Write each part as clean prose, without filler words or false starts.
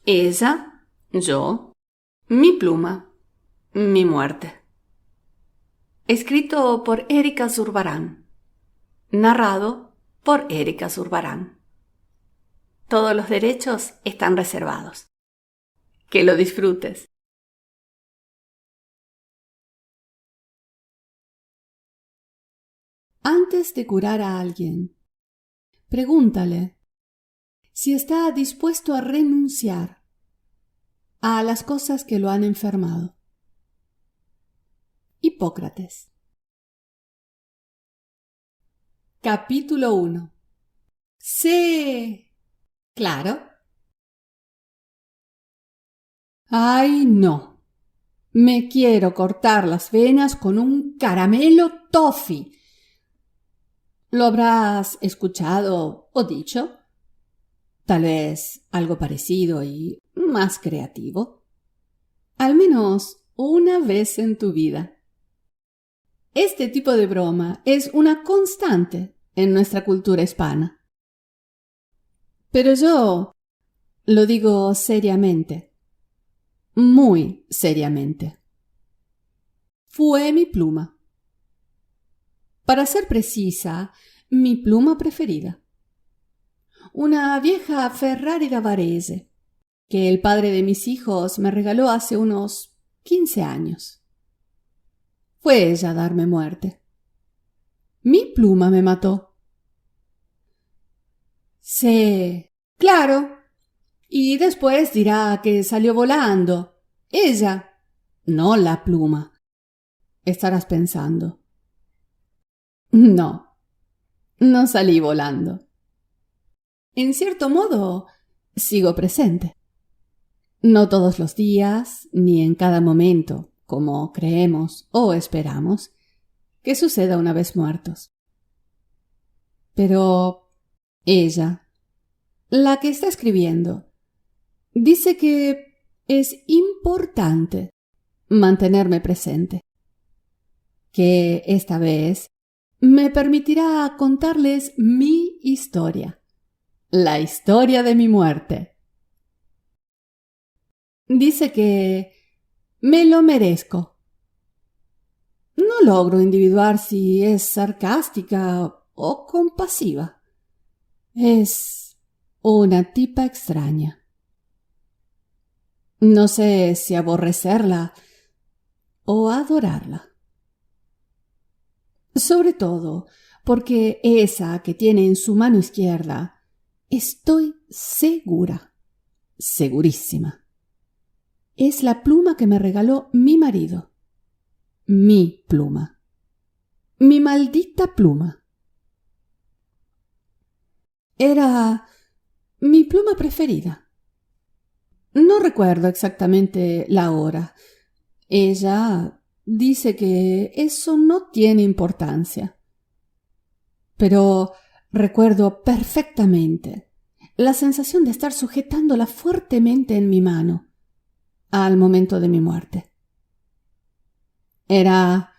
Ella, yo, mi pluma, mi muerte. Escrito por Erika Zurbarán. Narrado por Erika Zurbarán. Todos los derechos están reservados. Que lo disfrutes. Antes de curar a alguien, pregúntale si está dispuesto a renunciar a las cosas que lo han enfermado. Hipócrates. Capítulo 1. Sí. Claro. Ay, no. Me quiero cortar las venas con un caramelo toffee. ¿Lo habrás escuchado o dicho? Tal vez algo parecido y más creativo. Al menos una vez en tu vida. Este tipo de broma es una constante en nuestra cultura hispana. Pero yo lo digo seriamente, muy seriamente. Fue mi pluma. Para ser precisa, mi pluma preferida. Una vieja Ferrari da Varese, que el padre de mis hijos me regaló hace unos 15 años. Fue ella a darme muerte. Mi pluma me mató. Sí, claro. Y después dirá que salió volando. Ella, no la pluma. Estarás pensando. No, no salí volando. En cierto modo, sigo presente. No todos los días, ni en cada momento, como creemos o esperamos, que suceda una vez muertos. Pero ella, la que está escribiendo, dice que es importante mantenerme presente, que esta vez me permitirá contarles mi historia, la historia de mi muerte. Dice que me lo merezco. No logro individuar si es sarcástica o compasiva. Es una tipa extraña. No sé si aborrecerla o adorarla. Sobre todo porque esa que tiene en su mano izquierda, estoy segura, segurísima, es la pluma que me regaló mi marido. Mi pluma. Mi maldita pluma. Era mi pluma preferida. No recuerdo exactamente la hora. Ella dice que eso no tiene importancia. Pero recuerdo perfectamente la sensación de estar sujetándola fuertemente en mi mano al momento de mi muerte. Era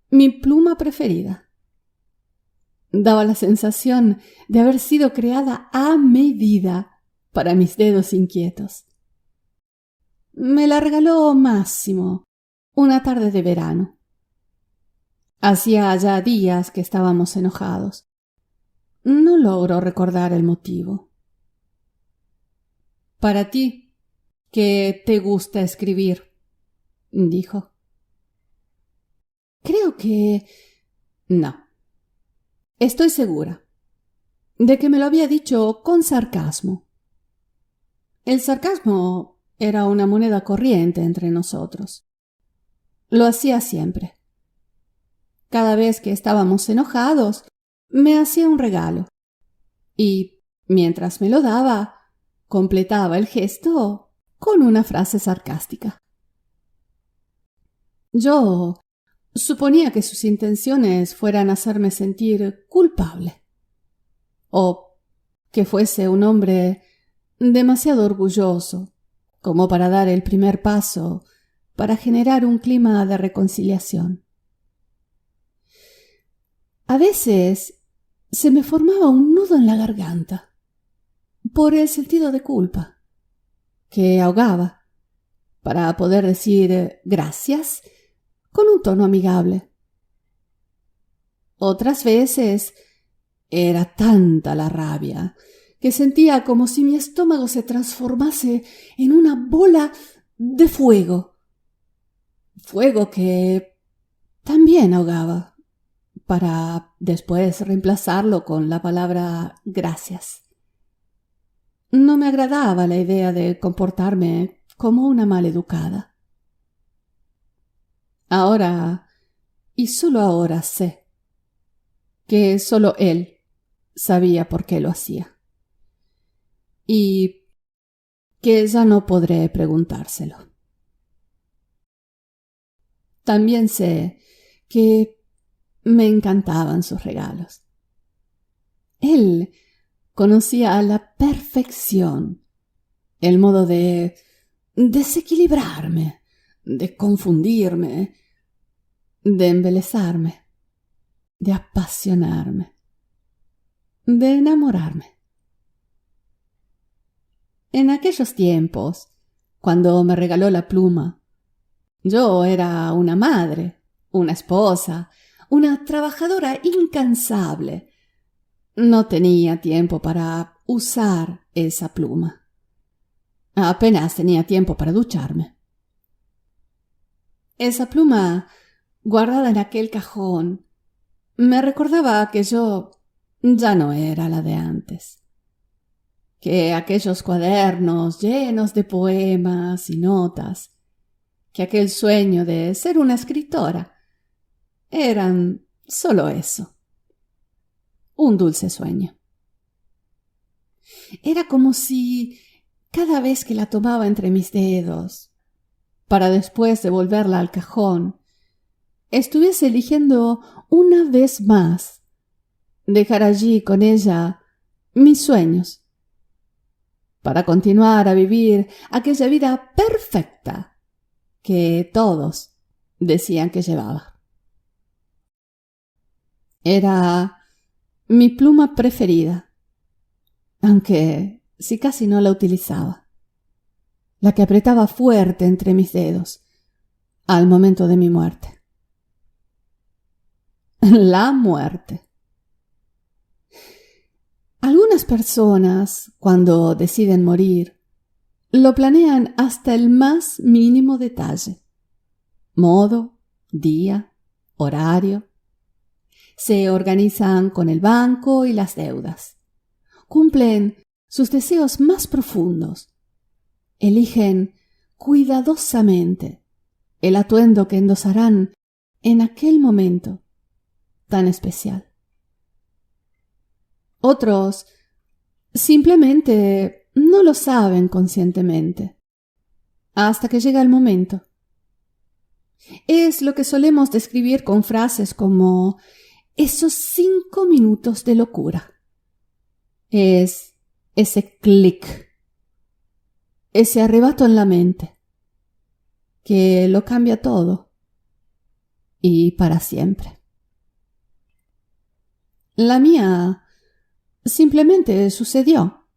mi pluma preferida. Daba la sensación de haber sido creada a medida para mis dedos inquietos. Me la regaló Máximo una tarde de verano. Hacía ya días que estábamos enojados. No logro recordar el motivo. Para ti, que te gusta escribir, dijo. Creo que... no. Estoy segura de que me lo había dicho con sarcasmo. El sarcasmo era una moneda corriente entre nosotros. Lo hacía siempre. Cada vez que estábamos enojados, me hacía un regalo. Y, mientras me lo daba, completaba el gesto con una frase sarcástica. Yo suponía que sus intenciones fueran hacerme sentir culpable. O que fuese un hombre demasiado orgulloso como para dar el primer paso para generar un clima de reconciliación. A veces se me formaba un nudo en la garganta por el sentido de culpa que ahogaba, para poder decir gracias con un tono amigable. Otras veces era tanta la rabia que sentía como si mi estómago se transformase en una bola de fuego. Fuego que también ahogaba, para después reemplazarlo con la palabra gracias. No me agradaba la idea de comportarme como una maleducada. Ahora, y solo ahora sé, que solo él sabía por qué lo hacía. Y que ya no podré preguntárselo. También sé que me encantaban sus regalos. Él conocía a la perfección el modo de desequilibrarme, de confundirme, de embelezarme, de apasionarme, de enamorarme. En aquellos tiempos, cuando me regaló la pluma, yo era una madre, una esposa, una trabajadora incansable. No tenía tiempo para usar esa pluma. Apenas tenía tiempo para ducharme. Esa pluma, guardada en aquel cajón, me recordaba que yo ya no era la de antes. Que aquellos cuadernos llenos de poemas y notas, que aquel sueño de ser una escritora, eran solo eso, un dulce sueño. Era como si cada vez que la tomaba entre mis dedos, para después devolverla al cajón, estuviese eligiendo una vez más dejar allí con ella mis sueños, para continuar a vivir aquella vida perfecta que todos decían que llevaba. Era mi pluma preferida, aunque si casi no la utilizaba, la que apretaba fuerte entre mis dedos al momento de mi muerte. La muerte. Algunas personas, cuando deciden morir, lo planean hasta el más mínimo detalle. Modo, día, horario. Se organizan con el banco y las deudas. Cumplen sus deseos más profundos. Eligen cuidadosamente el atuendo que endosarán en aquel momento tan especial. Otros simplemente no lo saben conscientemente, hasta que llega el momento. Es lo que solemos describir con frases como esos 5 minutos de locura. Es ese clic, ese arrebato en la mente, que lo cambia todo y para siempre. La mía simplemente sucedió.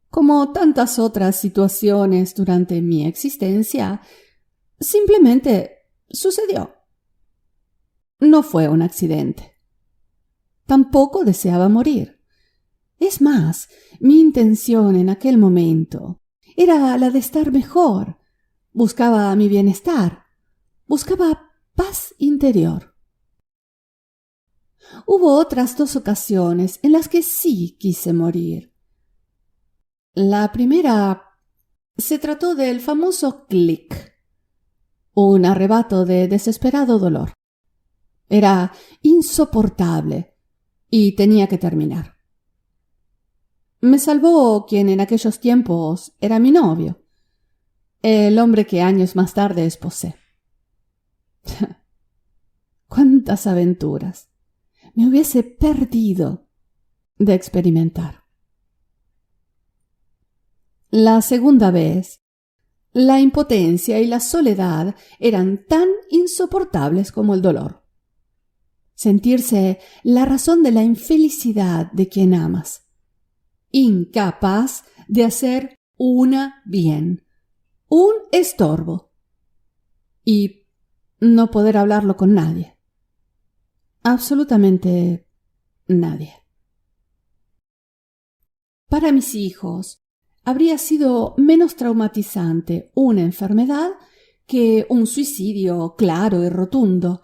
Como tantas otras situaciones durante mi existencia, simplemente sucedió. No fue un accidente. Tampoco deseaba morir. Es más, mi intención en aquel momento era la de estar mejor. Buscaba mi bienestar. Buscaba paz interior. Hubo otras 2 ocasiones en las que sí quise morir. La primera se trató del famoso clic, un arrebato de desesperado dolor. Era insoportable y tenía que terminar. Me salvó quien en aquellos tiempos era mi novio, el hombre que años más tarde esposé. ¡Cuántas aventuras me hubiese perdido de experimentar! La segunda vez, la impotencia y la soledad eran tan insoportables como el dolor. Sentirse la razón de la infelicidad de quien amas, incapaz de hacer una bien, un estorbo. Y no poder hablarlo con nadie. Absolutamente nadie. Para mis hijos, habría sido menos traumatizante una enfermedad que un suicidio claro y rotundo.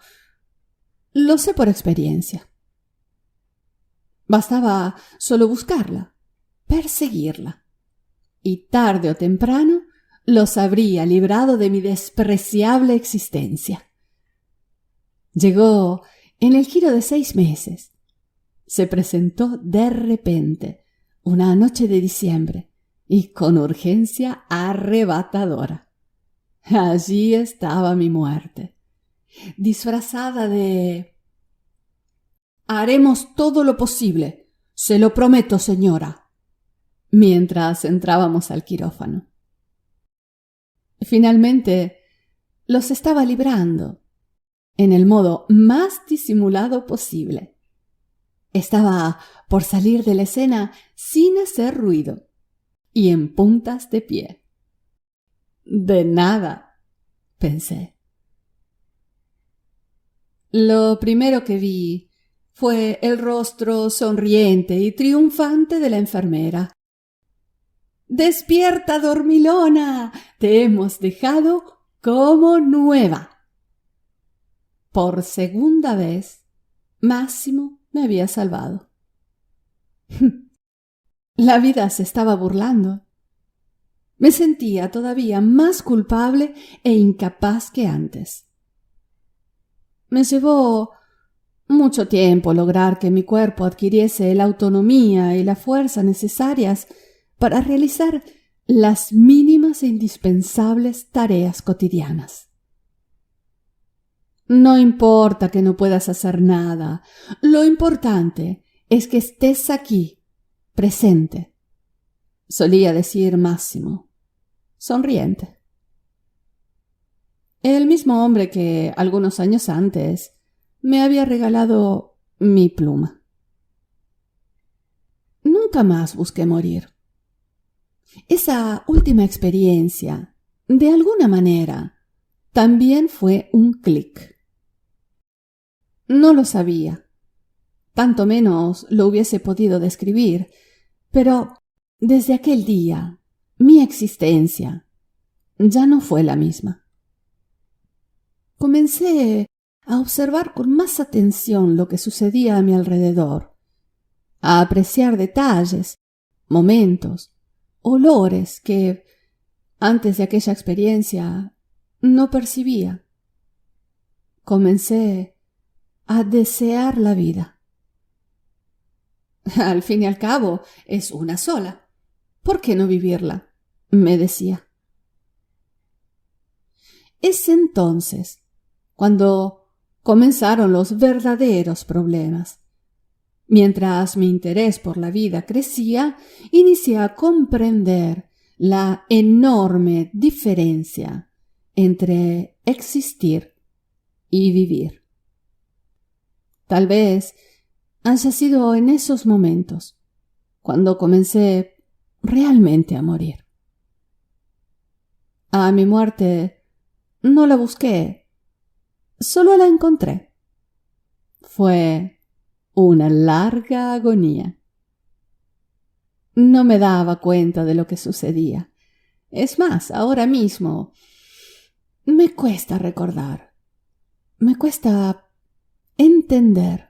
Lo sé por experiencia. Bastaba solo buscarla, perseguirla, y tarde o temprano los habría librado de mi despreciable existencia. Llegó en el giro de 6 meses. Se presentó de repente, una noche de diciembre, y con urgencia arrebatadora. Allí estaba mi muerte, disfrazada de: «Haremos todo lo posible, se lo prometo, señora», mientras entrábamos al quirófano. Finalmente los estaba librando, en el modo más disimulado posible. Estaba por salir de la escena sin hacer ruido y en puntas de pie. «De nada», pensé. Lo primero que vi fue el rostro sonriente y triunfante de la enfermera. «Despierta, dormilona, te hemos dejado como nueva». Por segunda vez, Máximo me había salvado. La vida se estaba burlando. Me sentía todavía más culpable e incapaz que antes. Me llevó mucho tiempo lograr que mi cuerpo adquiriese la autonomía y la fuerza necesarias para realizar las mínimas e indispensables tareas cotidianas. No importa que no puedas hacer nada, lo importante es que estés aquí, presente, solía decir Máximo, sonriente. El mismo hombre que algunos años antes me había regalado mi pluma. Nunca más busqué morir. Esa última experiencia, de alguna manera, también fue un clic. No lo sabía, tanto menos lo hubiese podido describir, pero desde aquel día mi existencia ya no fue la misma. Comencé a observar con más atención lo que sucedía a mi alrededor, a apreciar detalles, momentos, olores que, antes de aquella experiencia, no percibía. Comencé a desear la vida. Al fin y al cabo, es una sola. ¿Por qué no vivirla?, me decía. Es entonces cuando comenzaron los verdaderos problemas. Mientras mi interés por la vida crecía, inicié a comprender la enorme diferencia entre existir y vivir. Tal vez haya sido en esos momentos cuando comencé realmente a morir. A mi muerte no la busqué, solo la encontré. Fue una larga agonía. No me daba cuenta de lo que sucedía. Es más, ahora mismo me cuesta recordar, me cuesta entender.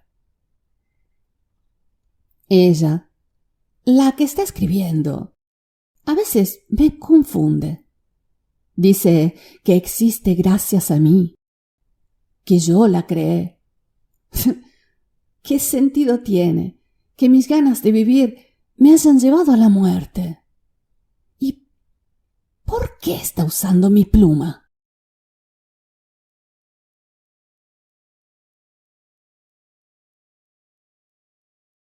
Ella, la que está escribiendo, a veces me confunde. Dice que existe gracias a mí, que yo la creé. ¿Qué sentido tiene que mis ganas de vivir me hayan llevado a la muerte? ¿Y por qué está usando mi pluma?